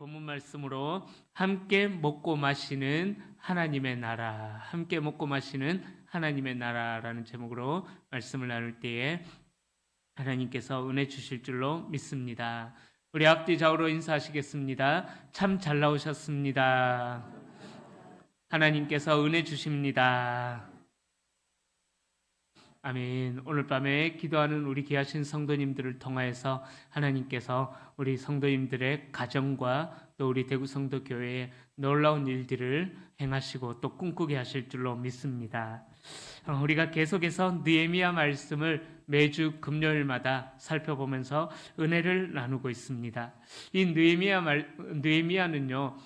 본문 말씀으로 함께 먹고 마시는 하나님의 나라, 함께 먹고 마시는 하나님의 나라라는 제목으로 말씀을 나눌 때에 하나님께서 은혜 주실 줄로 믿습니다. 우리 앞뒤 좌우로 인사하시겠습니다. 참 잘 나오셨습니다. 하나님께서 은혜 주십니다. 아멘. 오늘 밤에 기도하는 우리 귀하신 성도님들을 통하여서 하나님께서 우리 성도님들의 가정과 또 우리 대구 성도교회에 놀라운 일들을 행하시고 또 꿈꾸게 하실 줄로 믿습니다. 우리가 계속해서 느헤미야 말씀을 매주 금요일마다 살펴보면서 은혜를 나누고 있습니다. 이 느헤미야는요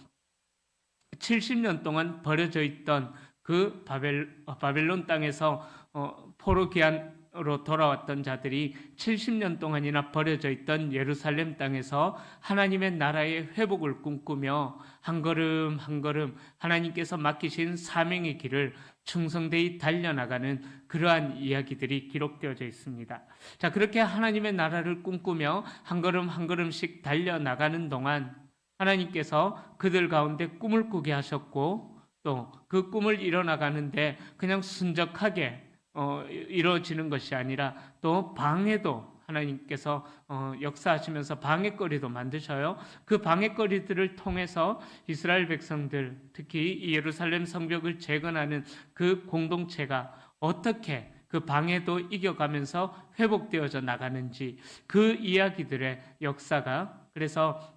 70년 동안 버려져 있던 그 바벨론 땅에서 포로 귀환으로 돌아왔던 자들이 70년 동안이나 버려져 있던 예루살렘 땅에서 하나님의 나라의 회복을 꿈꾸며 한 걸음 한 걸음 하나님께서 맡기신 사명의 길을 충성되이 달려나가는 그러한 이야기들이 기록되어져 있습니다. 자, 그렇게 하나님의 나라를 꿈꾸며 한 걸음 한 걸음씩 달려나가는 동안 하나님께서 그들 가운데 꿈을 꾸게 하셨고 또 그 꿈을 이뤄나가는데 그냥 순적하게 이루어지는 것이 아니라 또 방해도 하나님께서 역사하시면서 방해거리도 만드셔요. 그 방해거리들을 통해서 이스라엘 백성들, 특히 이 예루살렘 성벽을 재건하는 그 공동체가 어떻게 그 방해도 이겨가면서 회복되어져 나가는지 그 이야기들의 역사가 그래서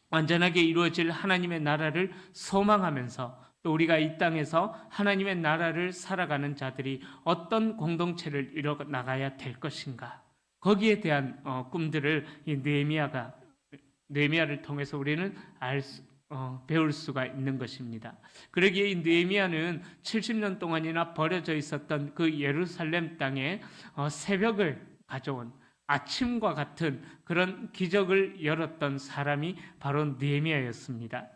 완전하게 이루어질 하나님의 나라를 소망하면서 또 우리가 이 땅에서 하나님의 나라를 살아가는 자들이 어떤 공동체를 이뤄 나가야 될 것인가 거기에 대한 꿈들을 이 느헤미야를 통해서 우리는 배울 수가 있는 것입니다. 그러기에 이 느헤미야는 70년 동안이나 버려져 있었던 그 예루살렘 땅에 새벽을 가져온 아침과 같은 그런 기적을 열었던 사람이 바로 느헤미야였습니다.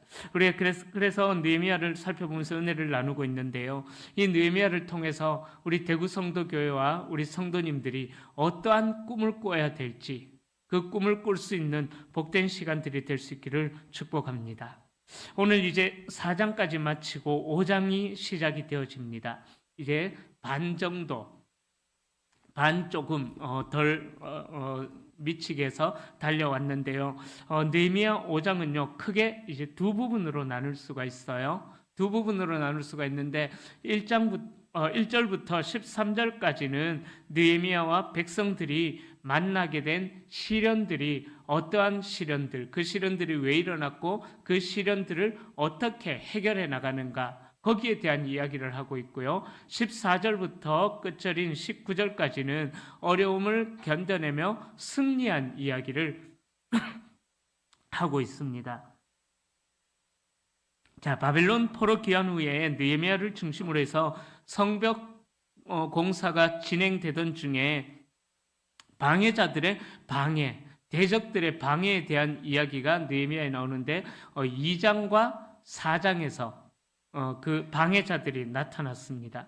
그래서 느헤미야를 살펴보면서 은혜를 나누고 있는데요. 이 느헤미야를 통해서 우리 대구 성도교회와 우리 성도님들이 어떠한 꿈을 꿔야 될지 그 꿈을 꿀 수 있는 복된 시간들이 될 수 있기를 축복합니다. 오늘 이제 4장까지 마치고 5장이 시작이 되어집니다. 이제 반 정도 반 조금 덜 미치게 해서 달려왔는데요. 느헤미야 5장은요 크게 이제 두 부분으로 나눌 수가 있어요. 두 부분으로 나눌 수가 있는데 1절부터 13절까지는 느헤미야와 백성들이 만나게 된 시련들이 어떠한 시련들, 그 시련들이 왜 일어났고 그 시련들을 어떻게 해결해 나가는가 거기에 대한 이야기를 하고 있고요. 14절부터 끝절인 19절까지는 어려움을 견뎌내며 승리한 이야기를 하고 있습니다. 자, 바벨론 포로 귀환 후에 느헤미야를 중심으로 해서 성벽 공사가 진행되던 중에 방해자들의 방해, 대적들의 방해에 대한 이야기가 느헤미야에 나오는데 2장과 4장에서 그 방해자들이 나타났습니다.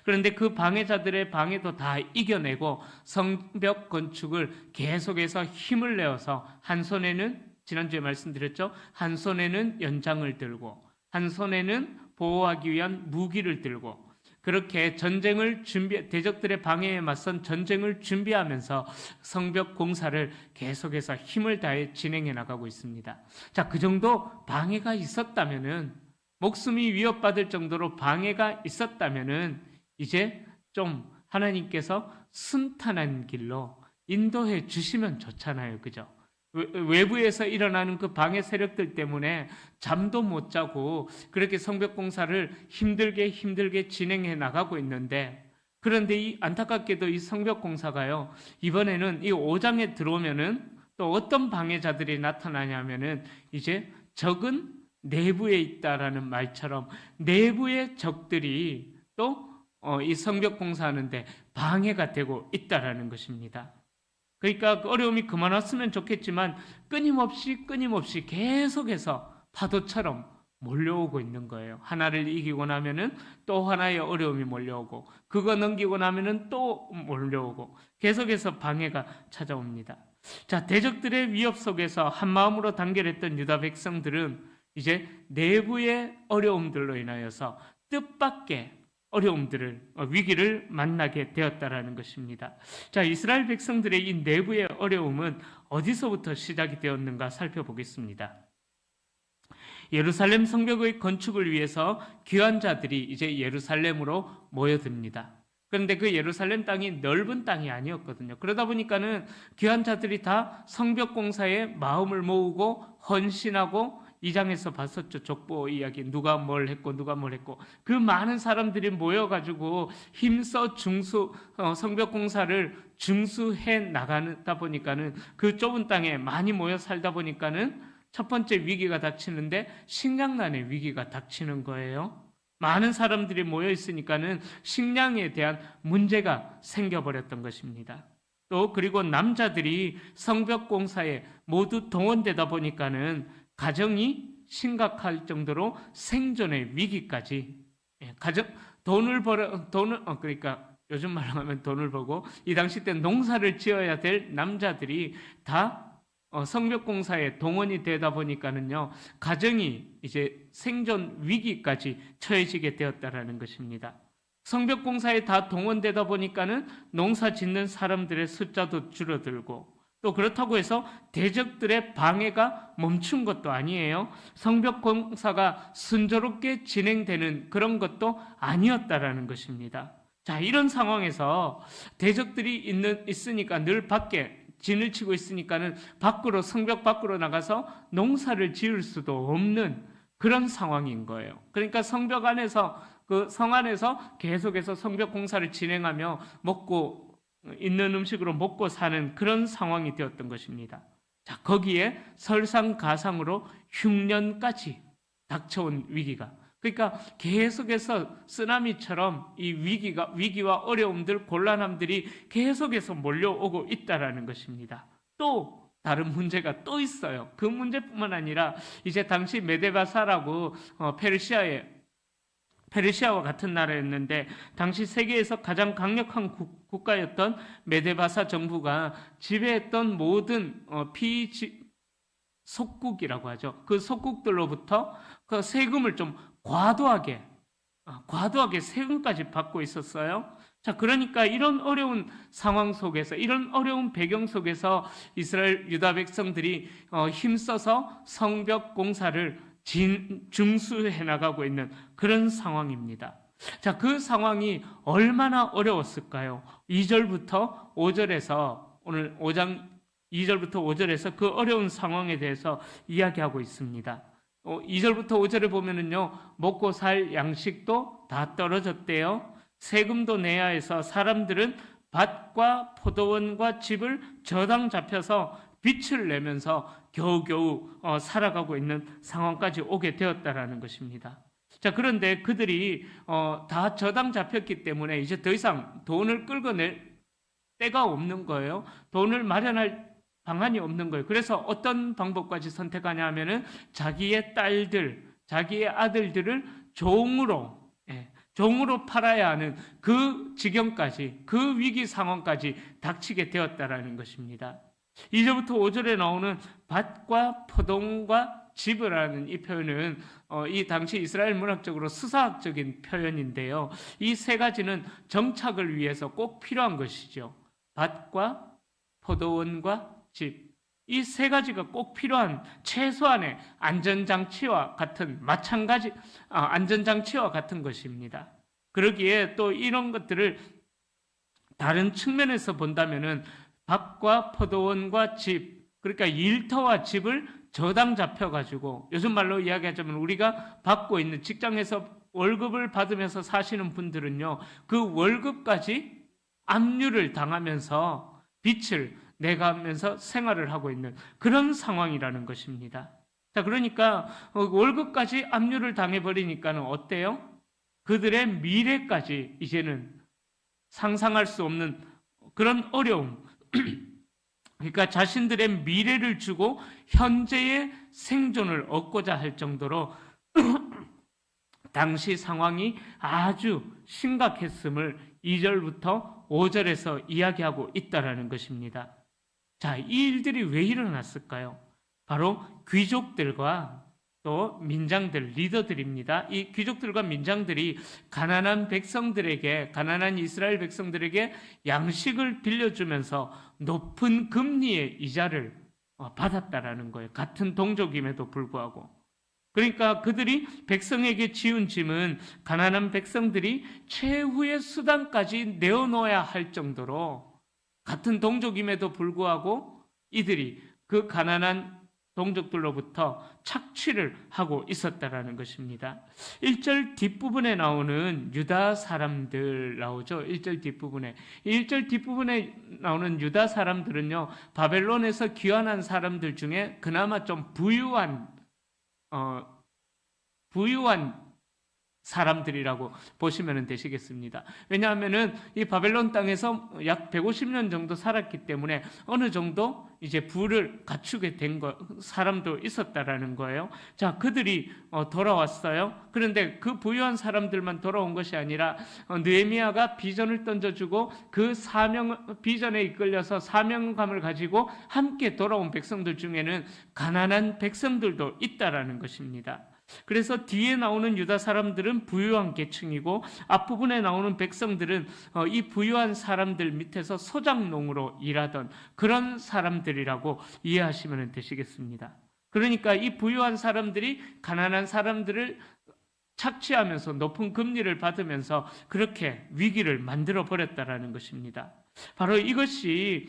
그런데 그 방해자들의 방해도 다 이겨내고 성벽 건축을 계속해서 힘을 내어서 한 손에는 지난주에 말씀드렸죠. 한 손에는 연장을 들고 한 손에는 보호하기 위한 무기를 들고 그렇게 대적들의 방해에 맞선 전쟁을 준비하면서 성벽 공사를 계속해서 힘을 다해 진행해 나가고 있습니다. 자, 그 정도 방해가 있었다면은 목숨이 위협받을 정도로 방해가 있었다면은 이제 좀 하나님께서 순탄한 길로 인도해 주시면 좋잖아요. 그죠? 외부에서 일어나는 그 방해 세력들 때문에 잠도 못 자고 그렇게 성벽 공사를 힘들게 진행해 나가고 있는데 그런데 안타깝게도 이 성벽 공사가요. 이번에는 이 5장에 들어오면은 또 어떤 방해자들이 나타나냐면은 이제 적은 내부에 있다라는 말처럼 내부의 적들이 또 이 성벽 공사하는데 방해가 되고 있다라는 것입니다. 그러니까 어려움이 그만 왔으면 좋겠지만 끊임없이 계속해서 파도처럼 몰려오고 있는 거예요. 하나를 이기고 나면은 또 하나의 어려움이 몰려오고 그거 넘기고 나면은 또 몰려오고 계속해서 방해가 찾아옵니다. 자, 대적들의 위협 속에서 한마음으로 단결했던 유다 백성들은 이제 내부의 어려움들로 인하여서 뜻밖의 위기를 만나게 되었다라는 것입니다. 자, 이스라엘 백성들의 이 내부의 어려움은 어디서부터 시작이 되었는가 살펴보겠습니다. 예루살렘 성벽의 건축을 위해서 귀환 자들이 이제 예루살렘으로 모여듭니다. 그런데 그 예루살렘 땅이 넓은 땅이 아니었거든요. 그러다 보니까는 귀환 자들이 다 성벽 공사에 마음을 모으고 헌신하고, 2장에서 봤었죠. 족보 이야기, 누가 뭘 했고 그 많은 사람들이 모여가지고 힘써 성벽 공사를 중수해 나가다 보니까는 그 좁은 땅에 많이 모여 살다 보니까는 첫 번째 위기가 닥치는데 식량난의 위기가 닥치는 거예요. 많은 사람들이 모여 있으니까는 식량에 대한 문제가 생겨버렸던 것입니다. 또 그리고 남자들이 성벽 공사에 모두 동원되다 보니까는 가정이 심각할 정도로 생존의 위기까지, 그러니까 요즘 말로 하면 돈을 벌고, 이 당시 때 농사를 지어야 될 남자들이 다 성벽 공사에 동원이 되다 보니까는요, 가정이 이제 생존 위기까지 처해지게 되었다라는 것입니다. 성벽 공사에 다 동원되다 보니까는 농사 짓는 사람들의 숫자도 줄어들고, 또 그렇다고 해서 대적들의 방해가 멈춘 것도 아니에요. 성벽 공사가 순조롭게 진행되는 그런 것도 아니었다라는 것입니다. 자, 이런 상황에서 대적들이 있으니까 늘 밖에 진을 치고 있으니까는 성벽 밖으로 나가서 농사를 지을 수도 없는 그런 상황인 거예요. 그러니까 성벽 안에서, 그 성 안에서 계속해서 성벽 공사를 진행하며 있는 음식으로 먹고 사는 그런 상황이 되었던 것입니다. 자, 거기에 설상가상으로 흉년까지 닥쳐온 위기가, 그러니까 계속해서 쓰나미처럼 이 위기와 어려움들, 곤란함들이 계속해서 몰려오고 있다라는 것입니다. 또 다른 문제가 또 있어요. 그 문제뿐만 아니라 이제 당시 메데바사라고 페르시아와 같은 나라였는데, 당시 세계에서 가장 강력한 국가였던 메데바사 정부가 지배했던 모든 속국이라고 하죠. 그 속국들로부터 그 세금을 좀 과도하게 세금까지 받고 있었어요. 자, 그러니까 이런 어려운 상황 속에서, 이런 어려운 배경 속에서 이스라엘 유다 백성들이 힘써서 성벽 공사를 중수해 나가고 있는 그런 상황입니다. 자, 그 상황이 얼마나 어려웠을까요? 2절부터 5절에서, 오늘 5장 2절부터 5절에서 그 어려운 상황에 대해서 이야기하고 있습니다. 2절부터 5절에 보면은요, 먹고 살 양식도 다 떨어졌대요. 세금도 내야 해서 사람들은 밭과 포도원과 집을 저당 잡혀서 빚을 내면서 겨우겨우 살아가고 있는 상황까지 오게 되었다라는 것입니다. 자, 그런데 그들이 다 저당 잡혔기 때문에 이제 더 이상 돈을 끌고 낼 때가 없는 거예요. 돈을 마련할 방안이 없는 거예요. 그래서 어떤 방법까지 선택하냐 하면은 자기의 딸들, 자기의 아들들을 종으로 팔아야 하는 그 지경까지, 그 위기 상황까지 닥치게 되었다라는 것입니다. 2절부터 5절에 나오는 밭과 포도원과 집이라는 이 표현은 이 당시 이스라엘 문학적으로 수사학적인 표현인데요. 이 세 가지는 정착을 위해서 꼭 필요한 것이죠. 밭과 포도원과 집, 이 세 가지가 꼭 필요한 최소한의 안전장치와 같은 안전장치와 같은 것입니다. 그러기에 또 이런 것들을 다른 측면에서 본다면은 밭과 포도원과 집, 그러니까 일터와 집을 저당 잡혀가지고, 요즘 말로 이야기하자면 우리가 받고 있는 직장에서 월급을 받으면서 사시는 분들은요, 그 월급까지 압류를 당하면서 빚을 내가면서 생활을 하고 있는 그런 상황이라는 것입니다. 자, 그러니까 월급까지 압류를 당해버리니까는 어때요? 그들의 미래까지 이제는 상상할 수 없는 그런 어려움, 그러니까 자신들의 미래를 주고 현재의 생존을 얻고자 할 정도로 당시 상황이 아주 심각했음을 2절부터 5절에서 이야기하고 있다라는 것입니다. 자, 이 일들이 왜 일어났을까요? 바로 귀족들과 또 민장들, 리더들입니다. 이 귀족들과 민장들이 가난한 백성들에게, 가난한 이스라엘 백성들에게 양식을 빌려주면서 높은 금리의 이자를 받았다라는 거예요. 같은 동족임에도 불구하고. 그러니까 그들이 백성에게 지은 짐은 가난한 백성들이 최후의 수단까지 내어놓아야 할 정도로 같은 동족임에도 불구하고 이들이 그 가난한 동족들로부터 착취를 하고 있었다라는 것입니다. 1절 뒷부분에 나오는 유다 사람들 나오죠. 1절 뒷부분에. 1절 뒷부분에 나오는 유다 사람들은요, 바벨론에서 귀환한 사람들 중에 그나마 좀 부유한 사람들이라고 보시면 되시겠습니다. 왜냐하면은 이 바벨론 땅에서 약 150년 정도 살았기 때문에 어느 정도 이제 부를 갖추게 된 사람도 있었다라는 거예요. 자, 그들이 돌아왔어요. 그런데 그 부유한 사람들만 돌아온 것이 아니라 느헤미야가 비전을 던져주고 그 비전에 이끌려서 사명감을 가지고 함께 돌아온 백성들 중에는 가난한 백성들도 있다라는 것입니다. 그래서 뒤에 나오는 유다 사람들은 부유한 계층이고 앞부분에 나오는 백성들은 이 부유한 사람들 밑에서 소작농으로 일하던 그런 사람들이라고 이해하시면 되시겠습니다. 그러니까 이 부유한 사람들이 가난한 사람들을 착취하면서 높은 금리를 받으면서 그렇게 위기를 만들어 버렸다라는 것입니다. 바로 이것이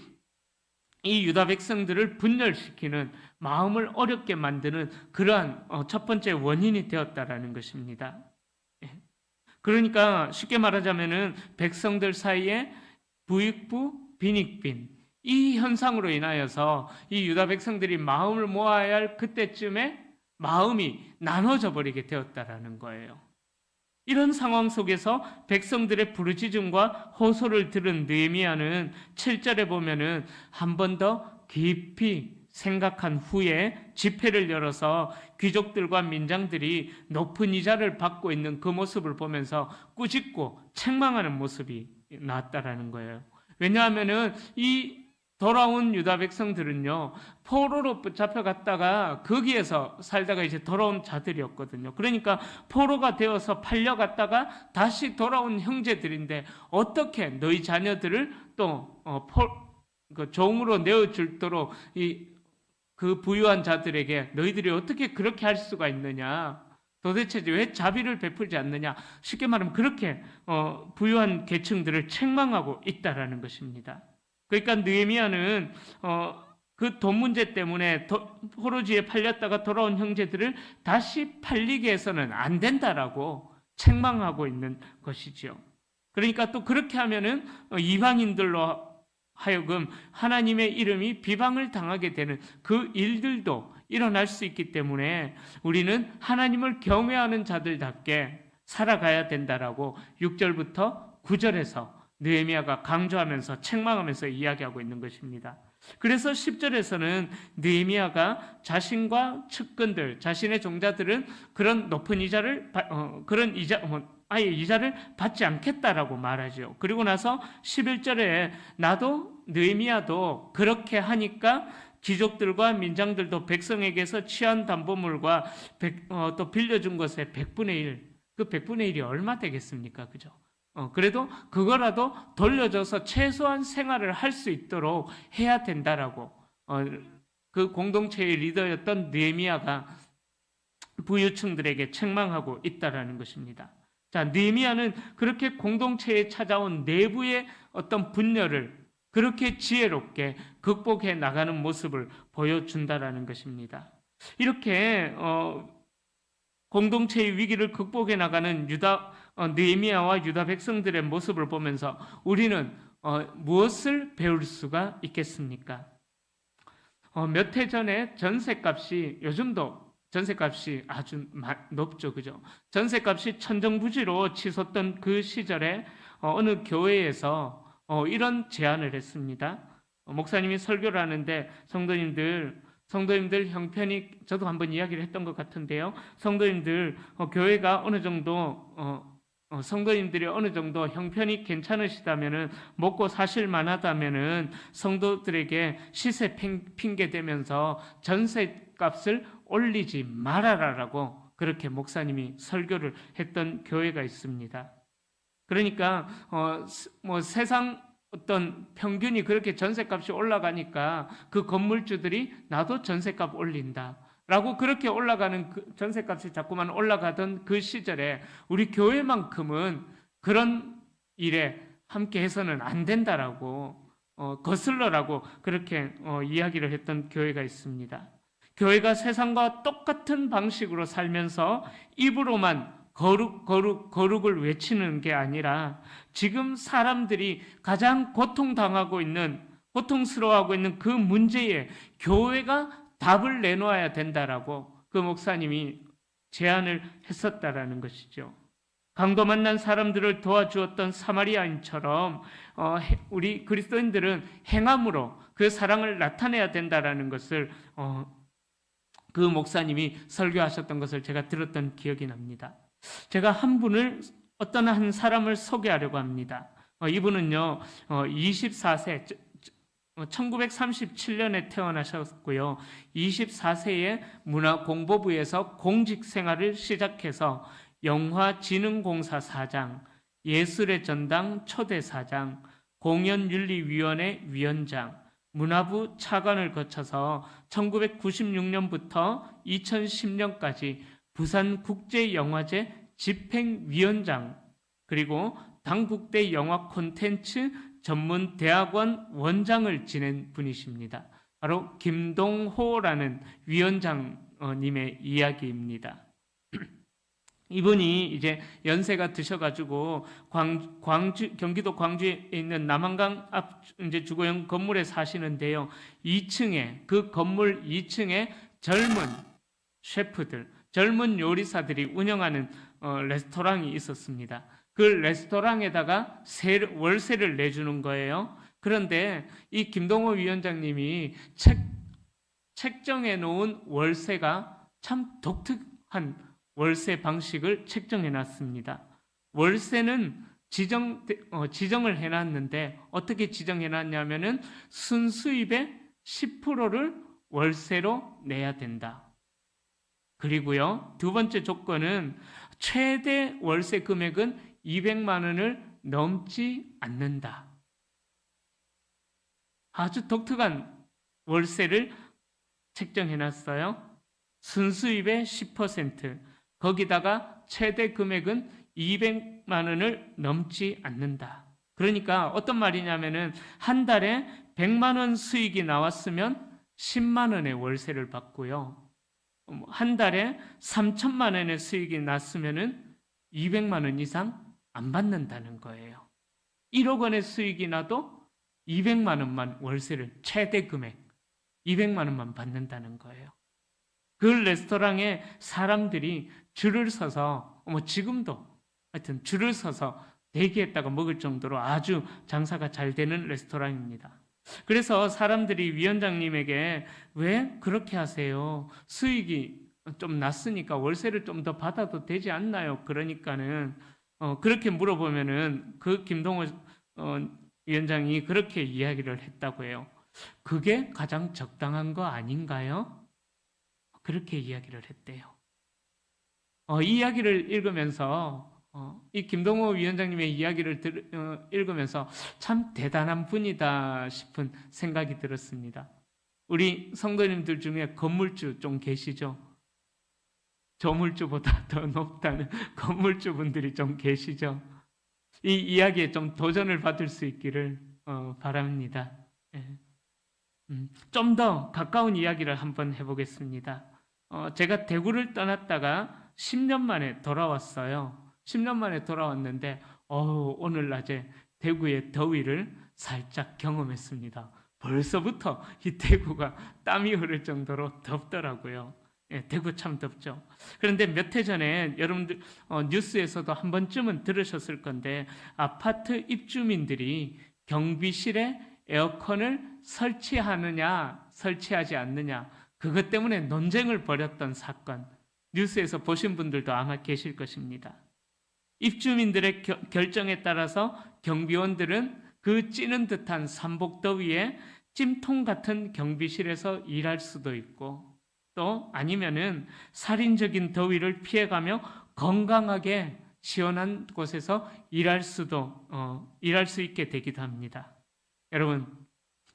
이 유다 백성들을 분열시키는, 마음을 어렵게 만드는 그러한 첫 번째 원인이 되었다라는 것입니다. 그러니까 쉽게 말하자면은 백성들 사이에 부익부 빈익빈, 이 현상으로 인하여서 이 유다 백성들이 마음을 모아야 할 그때쯤에 마음이 나눠져 버리게 되었다라는 거예요. 이런 상황 속에서 백성들의 부르짖음과 호소를 들은 느헤미야는 7절에 보면은 한 번 더 깊이 생각한 후에 집회를 열어서 귀족들과 민장들이 높은 이자를 받고 있는 그 모습을 보면서 꾸짖고 책망하는 모습이 나왔다라는 거예요. 왜냐하면은 이 돌아온 유다 백성들은요, 포로로 잡혀갔다가 거기에서 살다가 이제 돌아온 자들이었거든요. 그러니까 포로가 되어서 팔려갔다가 다시 돌아온 형제들인데 어떻게 너희 자녀들을 또 종으로 내어줄도록 그 부유한 자들에게 너희들이 어떻게 그렇게 할 수가 있느냐? 도대체 왜 자비를 베풀지 않느냐? 쉽게 말하면 그렇게 부유한 계층들을 책망하고 있다라는 것입니다. 그러니까 느헤미야는 그 돈 문제 때문에 포로지에 팔렸다가 돌아온 형제들을 다시 팔리게 해서는 안 된다라고 책망하고 있는 것이지요. 그러니까 또 그렇게 하면은 이방인들로 하여금 하나님의 이름이 비방을 당하게 되는 그 일들도 일어날 수 있기 때문에 우리는 하나님을 경외하는 자들답게 살아가야 된다라고 6절부터 9절에서 느헤미야가 강조하면서 책망하면서 이야기하고 있는 것입니다. 그래서 10절에서는 느헤미야가 자신과 측근들, 자신의 종자들은 그런 높은 이자를 아예 이자를 받지 않겠다라고 말하죠. 그리고 나서 11절에 나도 느헤미야도 그렇게 하니까 귀족들과 민장들도 백성에게서 취한 담보물과 또 빌려준 것의 100분의 1, 그 100분의 1이 얼마 되겠습니까? 그죠? 그래도 그거라도 돌려줘서 최소한 생활을 할 수 있도록 해야 된다라고 그 공동체의 리더였던 느헤미야가 부유층들에게 책망하고 있다라는 것입니다. 자, 느헤미야는 그렇게 공동체에 찾아온 내부의 어떤 분열을 그렇게 지혜롭게 극복해 나가는 모습을 보여준다라는 것입니다. 이렇게 공동체의 위기를 극복해 나가는 느헤미야와 유다 백성들의 모습을 보면서 우리는 무엇을 배울 수가 있겠습니까? 몇 해 전에 요즘도 전셋값이 아주 높죠, 그죠? 전셋값이 천정부지로 치솟던 그 시절에 어느 교회에서 이런 제안을 했습니다. 목사님이 설교를 하는데 성도님들 형편이, 저도 한번 이야기를 했던 것 같은데요. 성도님들 교회가 어느 정도 성도님들이 어느 정도 형편이 괜찮으시다면은 먹고 사실 만하다면은 성도들에게 시세 핑계 대면서 전세값을 올리지 말아라라고 그렇게 목사님이 설교를 했던 교회가 있습니다. 그러니까 세상 어떤 평균이 그렇게 전세값이 올라가니까 그 건물주들이 나도 전세값 올린다. 라고 그렇게 올라가는 전세값이 자꾸만 올라가던 그 시절에 우리 교회만큼은 그런 일에 함께 해서는 안 된다라고 거슬러라고 그렇게 이야기를 했던 교회가 있습니다. 교회가 세상과 똑같은 방식으로 살면서 입으로만 거룩을 외치는 게 아니라 지금 사람들이 가장 고통스러워하고 있는 그 문제에 교회가 답을 내놓아야 된다라고 그 목사님이 제안을 했었다라는 것이죠. 강도 만난 사람들을 도와주었던 사마리아인처럼 우리 그리스도인들은 행함으로 그 사랑을 나타내야 된다라는 것을 그 목사님이 설교하셨던 것을 제가 들었던 기억이 납니다. 제가 어떤 한 사람을 소개하려고 합니다. 이분은요, 24세, 1937년에 태어나셨고요. 24세에 문화공보부에서 공직 생활을 시작해서 영화진흥공사 사장, 예술의 전당 초대사장, 공연윤리위원회 위원장, 문화부 차관을 거쳐서 1996년부터 2010년까지 부산국제영화제 집행위원장, 그리고 당국대 영화 콘텐츠 전문 대학원 원장을 지낸 분이십니다. 바로 김동호라는 위원장님의 이야기입니다. 이분이 이제 연세가 드셔가지고 경기도 광주에 있는 남한강 앞 이제 주거용 건물에 사시는데요. 2층에 그 건물 2층에 젊은 셰프들, 젊은 요리사들이 운영하는 레스토랑이 있었습니다. 그 레스토랑에다가 월세를 내주는 거예요. 그런데 이 김동호 위원장님이 책정해 놓은 월세가 참 독특한 월세 방식을 책정해 놨습니다. 월세는 지정을 해놨는데 어떻게 지정해 놨냐면은 순수입의 10%를 월세로 내야 된다. 그리고요, 두 번째 조건은 최대 월세 금액은 200만 원을 넘지 않는다. 아주 독특한 월세를 책정해놨어요. 순수입의 10%, 거기다가 최대 금액은 200만 원을 넘지 않는다. 그러니까 어떤 말이냐면은 한 달에 100만 원 수익이 나왔으면 10만 원의 월세를 받고요. 한 달에 3천만 원의 수익이 났으면은 200만 원 이상 안 받는다는 거예요. 1억 원의 수익이 나도 200만 원만 월세를 최대 금액 200만 원만 받는다는 거예요. 그 레스토랑에 사람들이 줄을 서서 지금도 하여튼 줄을 서서 대기했다가 먹을 정도로 아주 장사가 잘 되는 레스토랑입니다. 그래서 사람들이 위원장님에게 왜 그렇게 하세요? 수익이 좀 났으니까 월세를 좀 더 받아도 되지 않나요? 그러니까는 그렇게 물어보면은 그 김동호 위원장이 그렇게 이야기를 했다고 해요. 그게 가장 적당한 거 아닌가요? 그렇게 이야기를 했대요. 이 이야기를 읽으면서 이 김동호 위원장님의 이야기를 읽으면서 참 대단한 분이다 싶은 생각이 들었습니다. 우리 성도님들 중에 건물주 좀 계시죠? 저물주보다 더 높다는 건물주분들이 좀 계시죠? 이 이야기에 좀 도전을 받을 수 있기를 바랍니다. 좀 더 가까운 이야기를 한번 해보겠습니다. 제가 대구를 떠났다가 10년 만에 돌아왔어요. 10년 만에 돌아왔는데 오늘 낮에 대구의 더위를 살짝 경험했습니다. 벌써부터 이 대구가 땀이 흐를 정도로 덥더라고요. 대구 참 덥죠. 그런데 몇 해 전에 여러분들 뉴스에서도 한 번쯤은 들으셨을 건데 아파트 입주민들이 경비실에 에어컨을 설치하느냐 설치하지 않느냐 그것 때문에 논쟁을 벌였던 사건 뉴스에서 보신 분들도 아마 계실 것입니다. 입주민들의 결정에 따라서 경비원들은 그 찌는 듯한 삼복더위에 찜통 같은 경비실에서 일할 수도 있고, 또 아니면은 살인적인 더위를 피해가며 건강하게 시원한 곳에서 일할 수 있게 되기도 합니다. 여러분,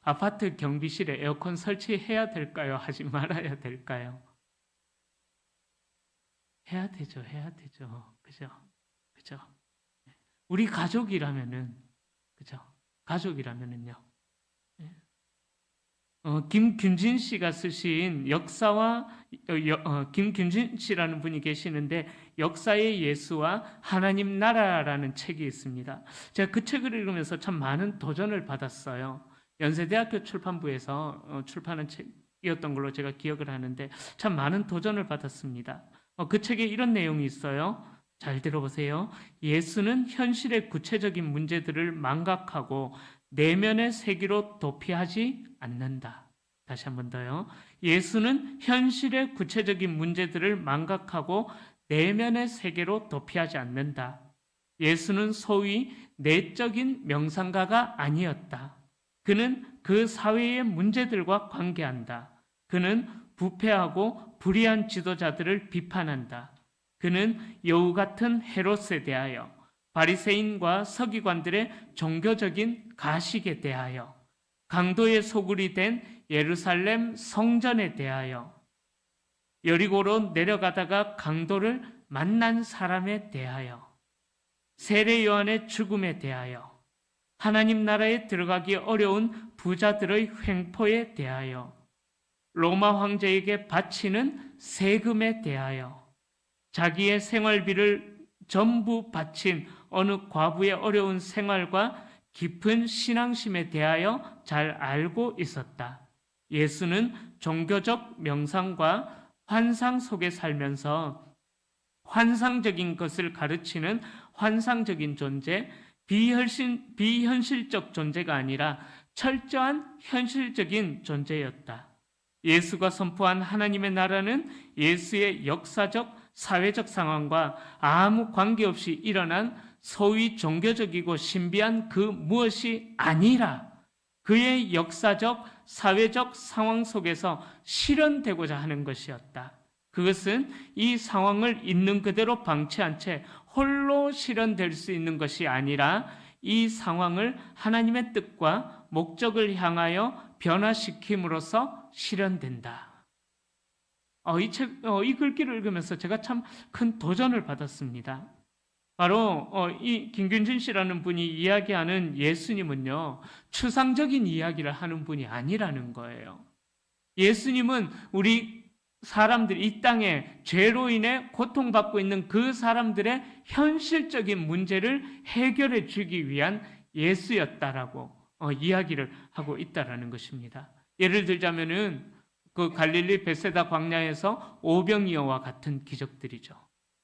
아파트 경비실에 에어컨 설치해야 될까요? 하지 말아야 될까요? 해야 되죠. 그죠? 우리 가족이라면은, 그죠? 가족이라면은요. 김균진 씨가 쓰신 역사와 김균진 씨라는 분이 계시는데 역사의 예수와 하나님 나라라는 책이 있습니다. 제가 그 책을 읽으면서 참 많은 도전을 받았어요. 연세대학교 출판부에서 출판한 책이었던 걸로 제가 기억을 하는데 참 많은 도전을 받았습니다. 그 책에 이런 내용이 있어요. 잘 들어보세요. 예수는 현실의 구체적인 문제들을 망각하고 내면의 세계로 도피하지 않는다. 다시 한 번 더요. 예수는 현실의 구체적인 문제들을 망각하고 내면의 세계로 도피하지 않는다. 예수는 소위 내적인 명상가가 아니었다. 그는 그 사회의 문제들과 관계한다. 그는 부패하고 불의한 지도자들을 비판한다. 그는 여우 같은 헤롯에 대하여, 바리새인과 서기관들의 종교적인 가식에 대하여, 강도의 소굴이 된 예루살렘 성전에 대하여, 여리고로 내려가다가 강도를 만난 사람에 대하여, 세례 요한의 죽음에 대하여, 하나님 나라에 들어가기 어려운 부자들의 횡포에 대하여, 로마 황제에게 바치는 세금에 대하여, 자기의 생활비를 전부 바친 어느 과부의 어려운 생활과 깊은 신앙심에 대하여 잘 알고 있었다. 예수는 종교적 명상과 환상 속에 살면서 환상적인 것을 가르치는 환상적인 존재, 비현실적 존재가 아니라 철저한 현실적인 존재였다. 예수가 선포한 하나님의 나라는 예수의 역사적, 사회적 상황과 아무 관계없이 일어난 소위 종교적이고 신비한 그 무엇이 아니라 그의 역사적, 사회적 상황 속에서 실현되고자 하는 것이었다. 그것은 이 상황을 있는 그대로 방치한 채 홀로 실현될 수 있는 것이 아니라 이 상황을 하나님의 뜻과 목적을 향하여 변화시킴으로써 실현된다. 이 글귀를 읽으면서 제가 참 큰 도전을 받았습니다. 바로 이 김균진 씨라는 분이 이야기하는 예수님은요, 추상적인 이야기를 하는 분이 아니라는 거예요. 예수님은 우리 사람들, 이 땅에 죄로 인해 고통받고 있는 그 사람들의 현실적인 문제를 해결해 주기 위한 예수였다라고 이야기를 하고 있다라는 것입니다. 예를 들자면은 그 갈릴리 벳세다 광야에서 오병이어와 같은 기적들이죠.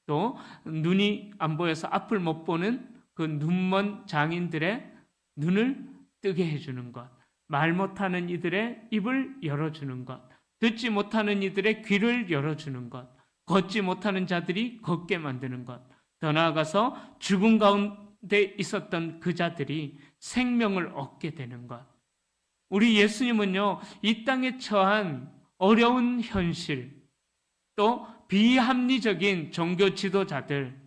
또 눈이 안 보여서 앞을 못 보는 그 눈먼 장인들의 눈을 뜨게 해주는 것, 말 못하는 이들의 입을 열어주는 것, 듣지 못하는 이들의 귀를 열어주는 것, 걷지 못하는 자들이 걷게 만드는 것, 더 나아가서 죽음 가운데 있었던 그 자들이 생명을 얻게 되는 것. 우리 예수님은요, 이 땅에 처한 어려운 현실, 또 비합리적인 종교 지도자들,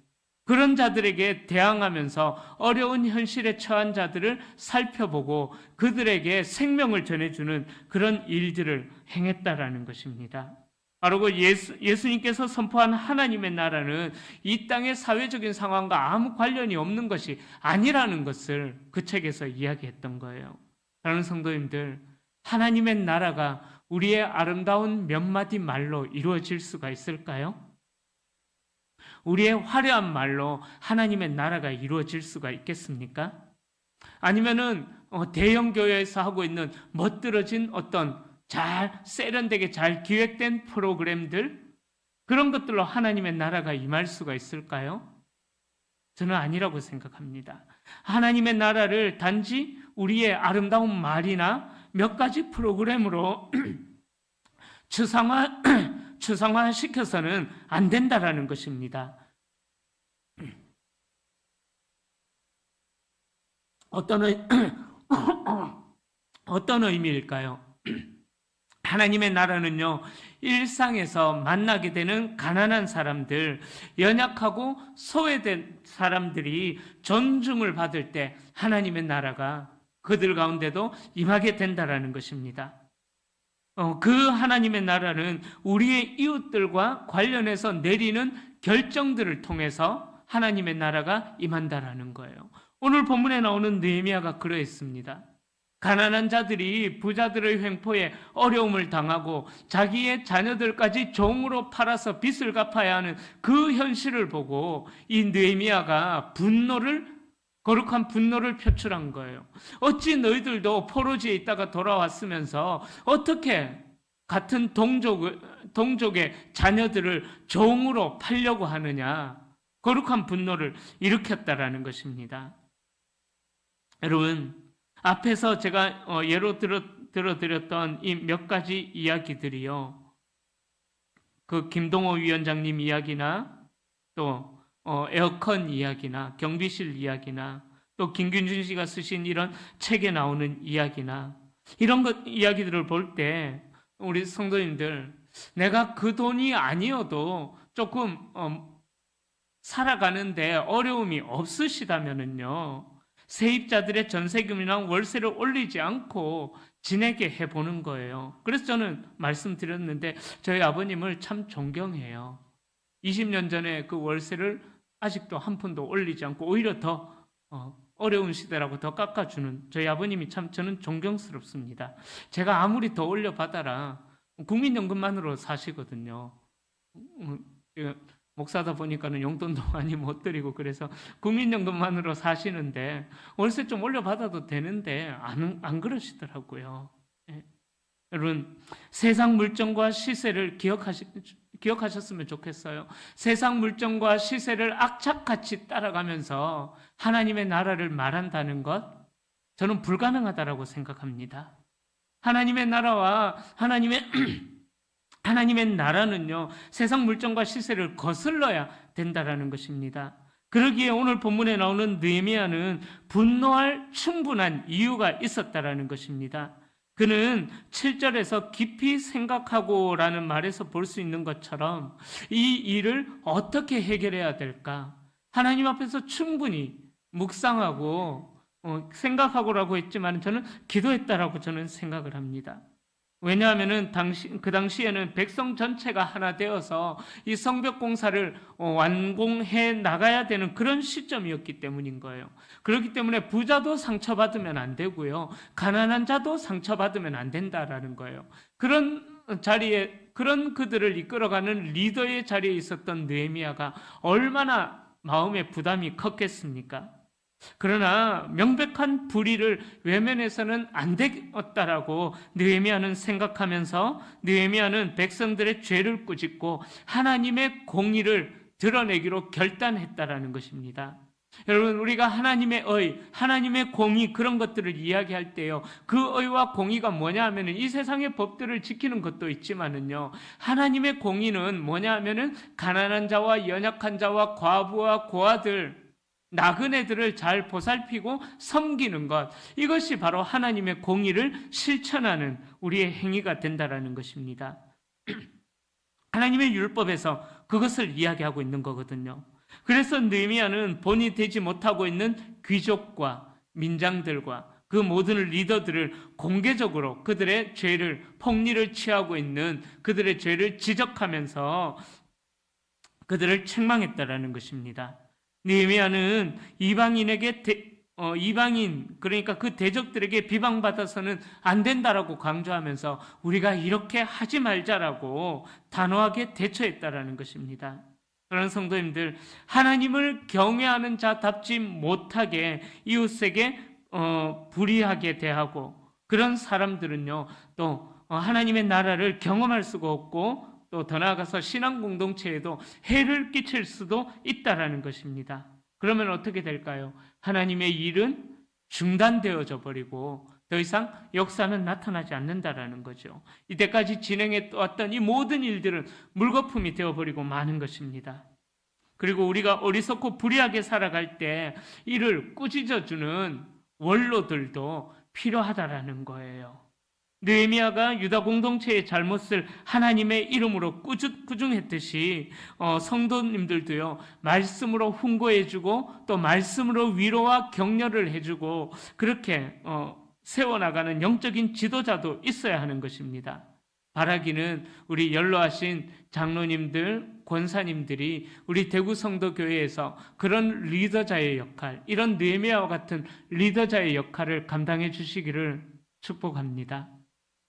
그런 자들에게 대항하면서 어려운 현실에 처한 자들을 살펴보고 그들에게 생명을 전해주는 그런 일들을 행했다라는 것입니다. 바로 그 예수님께서 선포한 하나님의 나라는 이 땅의 사회적인 상황과 아무 관련이 없는 것이 아니라는 것을 그 책에서 이야기했던 거예요. 사랑하는 성도님들, 하나님의 나라가 우리의 아름다운 몇 마디 말로 이루어질 수가 있을까요? 우리의 화려한 말로 하나님의 나라가 이루어질 수가 있겠습니까? 아니면은 대형 교회에서 하고 있는 멋들어진 어떤 잘 세련되게 잘 기획된 프로그램들, 그런 것들로 하나님의 나라가 임할 수가 있을까요? 저는 아니라고 생각합니다. 하나님의 나라를 단지 우리의 아름다운 말이나 몇 가지 프로그램으로 추상화시켜서는 안 된다라는 것입니다. 어떤 어떤 의미일까요? 하나님의 나라는요, 일상에서 만나게 되는 가난한 사람들, 연약하고 소외된 사람들이 존중을 받을 때 하나님의 나라가 그들 가운데도 임하게 된다라는 것입니다. 그 하나님의 나라는 우리의 이웃들과 관련해서 내리는 결정들을 통해서 하나님의 나라가 임한다라는 거예요. 오늘 본문에 나오는 느헤미야가 그러했습니다. 가난한 자들이 부자들의 횡포에 어려움을 당하고 자기의 자녀들까지 종으로 팔아서 빚을 갚아야 하는 그 현실을 보고 이 느헤미야가 거룩한 분노를 표출한 거예요. 어찌 너희들도 포로지에 있다가 돌아왔으면서 어떻게 같은 동족의 자녀들을 종으로 팔려고 하느냐? 거룩한 분노를 일으켰다라는 것입니다. 여러분, 앞에서 제가 예로 들어드렸던 이 몇 가지 이야기들이요, 그 김동호 위원장님 이야기나 또 에어컨 이야기나 경비실 이야기나 또 김균준 씨가 쓰신 이런 책에 나오는 이야기나 이런 이야기들을 볼 때 우리 성도님들, 내가 그 돈이 아니어도 조금 살아가는데 어려움이 없으시다면은요, 세입자들의 전세금이나 월세를 올리지 않고 지내게 해보는 거예요. 그래서 저는 말씀드렸는데 저희 아버님을 참 존경해요. 20년 전에 그 월세를 아직도 한 푼도 올리지 않고 오히려 더 어려운 시대라고 더 깎아주는 저희 아버님이 참 저는 존경스럽습니다. 제가 아무리 더 올려받아라 국민연금만으로 사시거든요. 목사다 보니까는 용돈도 많이 못 드리고 그래서 국민연금만으로 사시는데 월세 좀 올려받아도 되는데 안 그러시더라고요. 예. 여러분, 세상 물정과 시세를 기억하셨으면 좋겠어요. 세상 물정과 시세를 악착같이 따라가면서 하나님의 나라를 말한다는 것, 저는 불가능하다라고 생각합니다. 하나님의 나라와 하나님의 나라는요, 세상 물정과 시세를 거슬러야 된다라는 것입니다. 그러기에 오늘 본문에 나오는 느헤미야는 분노할 충분한 이유가 있었다라는 것입니다. 그는 7절에서 깊이 생각하고라는 말에서 볼 수 있는 것처럼 이 일을 어떻게 해결해야 될까? 하나님 앞에서 충분히 묵상하고 생각하고라고 했지만 저는 기도했다라고 저는 생각을 합니다. 왜냐하면은 그 당시에는 백성 전체가 하나 되어서 이 성벽 공사를 완공해 나가야 되는 그런 시점이었기 때문인 거예요. 그렇기 때문에 부자도 상처받으면 안 되고요, 가난한 자도 상처받으면 안 된다라는 거예요. 그런 자리에, 그런 그들을 이끌어가는 리더의 자리에 있었던 느헤미야가 얼마나 마음의 부담이 컸겠습니까? 그러나 명백한 불의를 외면해서는 안 되었다라고 느헤미야는 생각하면서 느헤미야는 백성들의 죄를 꾸짖고 하나님의 공의를 드러내기로 결단했다라는 것입니다. 여러분, 우리가 하나님의 의, 하나님의 공의, 그런 것들을 이야기할 때요, 그 의와 공의가 뭐냐 하면은 이 세상의 법들을 지키는 것도 있지만은요, 하나님의 공의는 뭐냐 하면은 가난한 자와 연약한 자와 과부와 고아들, 나그네들을 잘 보살피고 섬기는 것, 이것이 바로 하나님의 공의를 실천하는 우리의 행위가 된다라는 것입니다. 하나님의 율법에서 그것을 이야기하고 있는 거거든요. 그래서 느헤미야는 본이 되지 못하고 있는 귀족과 민장들과 그 모든 리더들을 공개적으로 그들의 죄를, 폭리를 취하고 있는 그들의 죄를 지적하면서 그들을 책망했다라는 것입니다. 느헤미야는 이방인에게 이방인, 그러니까 그 대적들에게 비방받아서는 안 된다라고 강조하면서 우리가 이렇게 하지 말자라고 단호하게 대처했다라는 것입니다. 그런 성도님들, 하나님을 경외하는 자답지 못하게 이웃에게 불의하게 대하고 그런 사람들은요, 또 하나님의 나라를 경험할 수가 없고 또 더 나아가서 신앙 공동체에도 해를 끼칠 수도 있다라는 것입니다. 그러면 어떻게 될까요? 하나님의 일은 중단되어져 버리고 더 이상 역사는 나타나지 않는다라는 거죠. 이때까지 진행해 왔던 이 모든 일들은 물거품이 되어버리고 마는 것입니다. 그리고 우리가 어리석고 불의하게 살아갈 때 이를 꾸짖어주는 원로들도 필요하다라는 거예요. 느헤미야가 유다 공동체의 잘못을 하나님의 이름으로 꾸중했듯이 성도님들도요, 말씀으로 훈고해주고 또 말씀으로 위로와 격려를 해주고 그렇게 세워나가는 영적인 지도자도 있어야 하는 것입니다. 바라기는 우리 연로하신 장로님들, 권사님들이 우리 대구 성도교회에서 그런 리더자의 역할, 이런 느헤미야와 같은 리더자의 역할을 감당해 주시기를 축복합니다.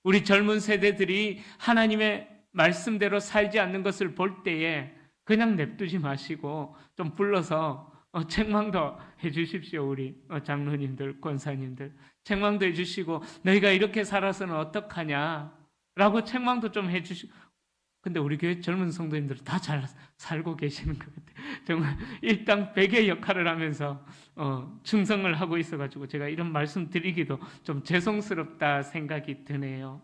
우리 젊은 세대들이 하나님의 말씀대로 살지 않는 것을 볼 때에 그냥 냅두지 마시고 좀 불러서 책망도 해주십시오. 우리 장로님들, 권사님들 책망도 해주시고 너희가 이렇게 살아서는 어떡하냐 라고 책망도 좀 해주시고. 근데 우리 교회 젊은 성도님들은 다 잘 살고 계시는 것 같아요. 정말 일당 100의 역할을 하면서 충성을 하고 있어가지고 제가 이런 말씀 드리기도 좀 죄송스럽다 생각이 드네요.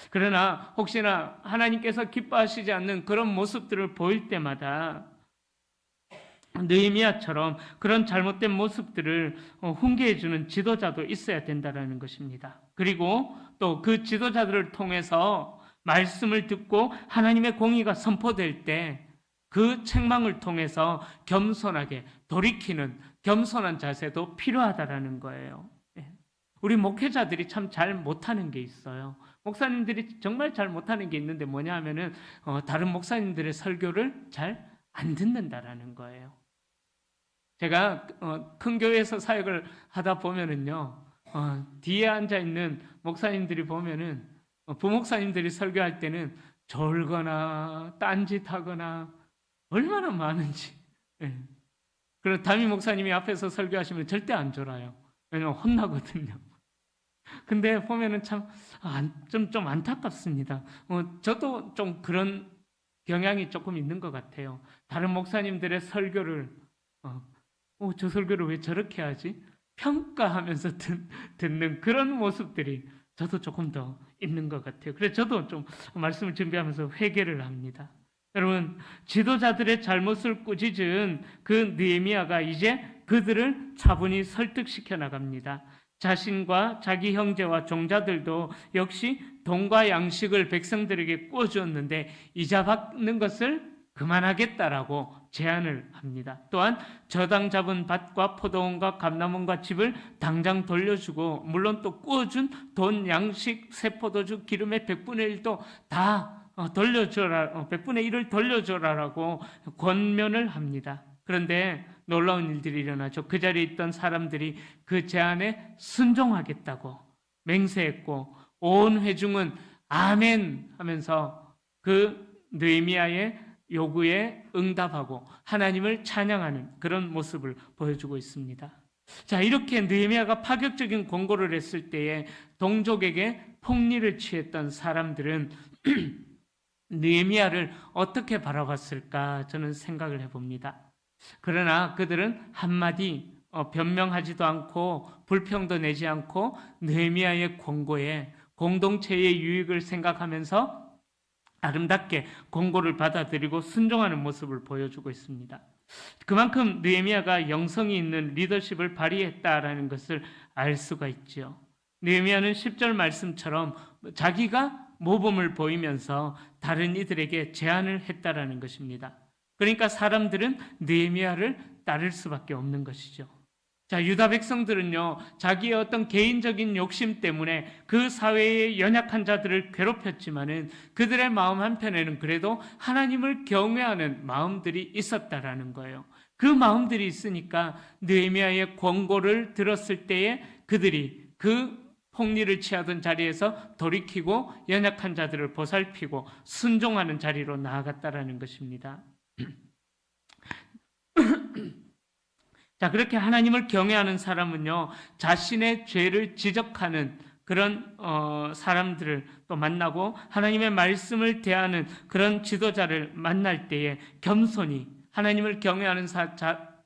그러나 혹시나 하나님께서 기뻐하시지 않는 그런 모습들을 보일 때마다 느헤미야처럼 그런 잘못된 모습들을 훈계해주는 지도자도 있어야 된다는 것입니다. 그리고 또 그 지도자들을 통해서 말씀을 듣고 하나님의 공의가 선포될 때 그 책망을 통해서 겸손하게 돌이키는 겸손한 자세도 필요하다라는 거예요. 우리 목회자들이 참 잘 못하는 게 있어요. 목사님들이 정말 잘 못하는 게 있는데 뭐냐 하면은 다른 목사님들의 설교를 잘 안 듣는다라는 거예요. 제가 큰 교회에서 사역을 하다 보면은요, 뒤에 앉아 있는 목사님들이 보면은 부목사님들이 설교할 때는 졸거나 딴짓하거나 얼마나 많은지. 그리고 담임 목사님이 앞에서 설교하시면 절대 안 졸아요. 왜냐면 혼나거든요. 근데 보면은 참 좀 안타깝습니다. 저도 좀 그런 경향이 조금 있는 것 같아요. 다른 목사님들의 설교를 저 설교를 왜 저렇게 하지? 평가하면서 듣는 그런 모습들이 저도 조금 더 있는 것 같아요. 그래서 저도 좀 말씀을 준비하면서 회개를 합니다. 여러분, 지도자들의 잘못을 꾸짖은 그 느헤미야가 이제 그들을 차분히 설득시켜 나갑니다. 자신과 자기 형제와 종자들도 역시 돈과 양식을 백성들에게 꾸어주었는데 이자 받는 것을 그만하겠다라고 제안을 합니다. 또한 저당 잡은 밭과 포도원과 감람원과 집을 당장 돌려주고 물론 또 꾸어준 돈, 양식, 새포도주, 기름의 100분의 1도 다 돌려줘라, 100분의 1을 돌려줘라라고 권면을 합니다. 그런데 놀라운 일들이 일어나죠. 그 자리에 있던 사람들이 그 제안에 순종하겠다고 맹세했고 온 회중은 아멘 하면서 그 느헤미야의 요구에 응답하고 하나님을 찬양하는 그런 모습을 보여주고 있습니다. 자, 이렇게 느헤미야가 파격적인 권고를 했을 때에 동족에게 폭리를 취했던 사람들은 느헤미야를 어떻게 바라봤을까 저는 생각을 해봅니다. 그러나 그들은 한마디 변명하지도 않고 불평도 내지 않고 느헤미야의 권고에 공동체의 유익을 생각하면서 아름답게 권고를 받아들이고 순종하는 모습을 보여주고 있습니다. 그만큼 느헤미야가 영성이 있는 리더십을 발휘했다라는 것을 알 수가 있죠. 느헤미야는 10절 말씀처럼 자기가 모범을 보이면서 다른 이들에게 제안을 했다라는 것입니다. 그러니까 사람들은 느헤미야를 따를 수밖에 없는 것이죠. 자, 유다 백성들은요, 자기의 어떤 개인적인 욕심 때문에 그 사회의 연약한 자들을 괴롭혔지만은 그들의 마음 한편에는 그래도 하나님을 경외하는 마음들이 있었다라는 거예요. 그 마음들이 있으니까 느헤미야의 권고를 들었을 때에 그들이 그 폭리를 취하던 자리에서 돌이키고 연약한 자들을 보살피고 순종하는 자리로 나아갔다라는 것입니다. 자, 그렇게 하나님을 경외하는 사람은요, 자신의 죄를 지적하는 그런 사람들을 또 만나고 하나님의 말씀을 대하는 그런 지도자를 만날 때에 겸손히, 하나님을 경외하는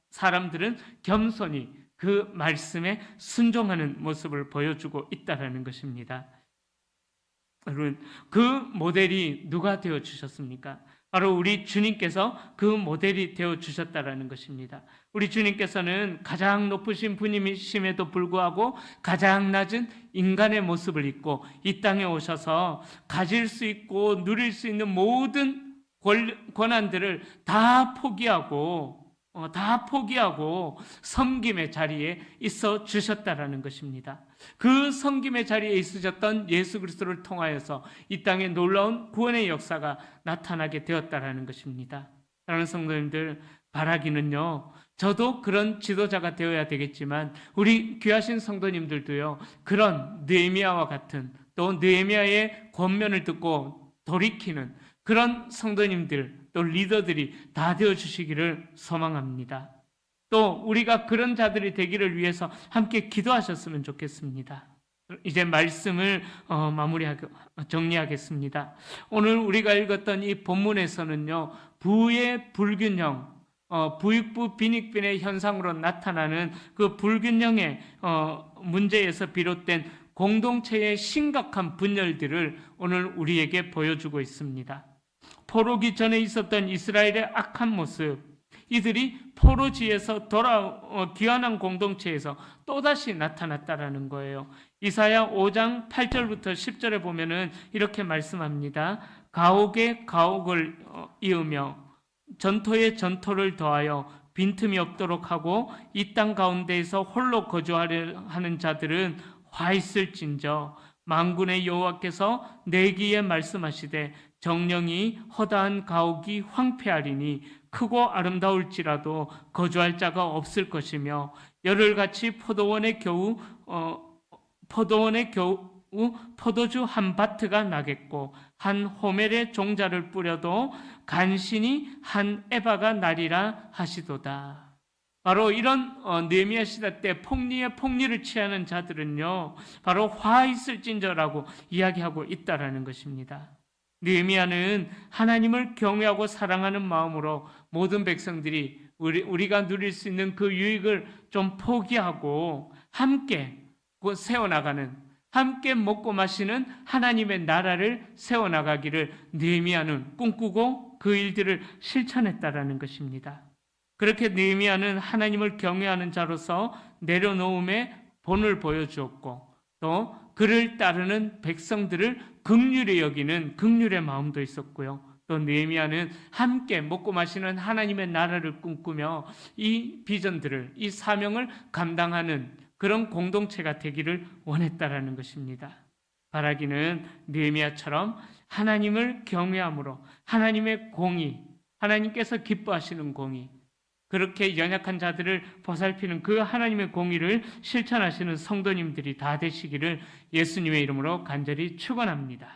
사람들은 겸손히 그 말씀에 순종하는 모습을 보여주고 있다는 것입니다. 여러분, 그 모델이 누가 되어주셨습니까? 바로 우리 주님께서 그 모델이 되어 주셨다라는 것입니다. 우리 주님께서는 가장 높으신 분이심에도 불구하고 가장 낮은 인간의 모습을 입고 이 땅에 오셔서 가질 수 있고 누릴 수 있는 모든 권한들을 다 포기하고 섬김의 자리에 있어 주셨다라는 것입니다. 그 섬김의 자리에 있으셨던 예수 그리스도를 통하여서 이 땅에 놀라운 구원의 역사가 나타나게 되었다라는 것입니다. 사랑하는 성도님들, 바라기는요, 저도 그런 지도자가 되어야 되겠지만 우리 귀하신 성도님들도요, 그런 느헤미야와 같은, 또 느헤미야의 권면을 듣고 돌이키는 그런 성도님들, 또 리더들이 다 되어주시기를 소망합니다. 또 우리가 그런 자들이 되기를 위해서 함께 기도하셨으면 좋겠습니다. 이제 말씀을 정리하겠습니다. 오늘 우리가 읽었던 이 본문에서는요, 부의 불균형, 부익부 빈익빈의 현상으로 나타나는 그 불균형의 문제에서 비롯된 공동체의 심각한 분열들을 오늘 우리에게 보여주고 있습니다. 포로기 전에 있었던 이스라엘의 악한 모습, 이들이 포로지에서 귀환한 공동체에서 또다시 나타났다라는 거예요. 이사야 5장 8절부터 10절에 보면은 이렇게 말씀합니다. 가옥에 가옥을 이으며 전토에 전토를 더하여 빈틈이 없도록 하고 이 땅 가운데에서 홀로 거주하려 하는 자들은 화 있을진저 만군의 여호와께서 내기에 말씀하시되 정령이 허다한 가옥이 황폐하리니 크고 아름다울지라도 거주할 자가 없을 것이며 열흘같이 포도원의 겨우 포도주 한 바트가 나겠고 한 호멜의 종자를 뿌려도 간신히 한 에바가 나리라 하시도다. 바로 이런 느헤미야 시대 때 폭리를 취하는 자들은요, 바로 화 있을진저라고 이야기하고 있다라는 것입니다. 느헤미야는 하나님을 경외하고 사랑하는 마음으로 모든 백성들이 우리가 누릴 수 있는 그 유익을 좀 포기하고 함께 세워나가는, 함께 먹고 마시는 하나님의 나라를 세워나가기를 느헤미야는 꿈꾸고 그 일들을 실천했다라는 것입니다. 그렇게 느헤미야는 하나님을 경외하는 자로서 내려놓음의 본을 보여주었고, 또 그를 따르는 백성들을 긍휼히 여기는 긍휼의 마음도 있었고요. 또 느헤미야는 함께 먹고 마시는 하나님의 나라를 꿈꾸며 이 비전들을, 이 사명을 감당하는 그런 공동체가 되기를 원했다라는 것입니다. 바라기는 느헤미야처럼 하나님을 경외함으로 하나님의 공의, 하나님께서 기뻐하시는 공의, 그렇게 연약한 자들을 보살피는 그 하나님의 공의를 실천하시는 성도님들이 다 되시기를 예수님의 이름으로 간절히 축원합니다.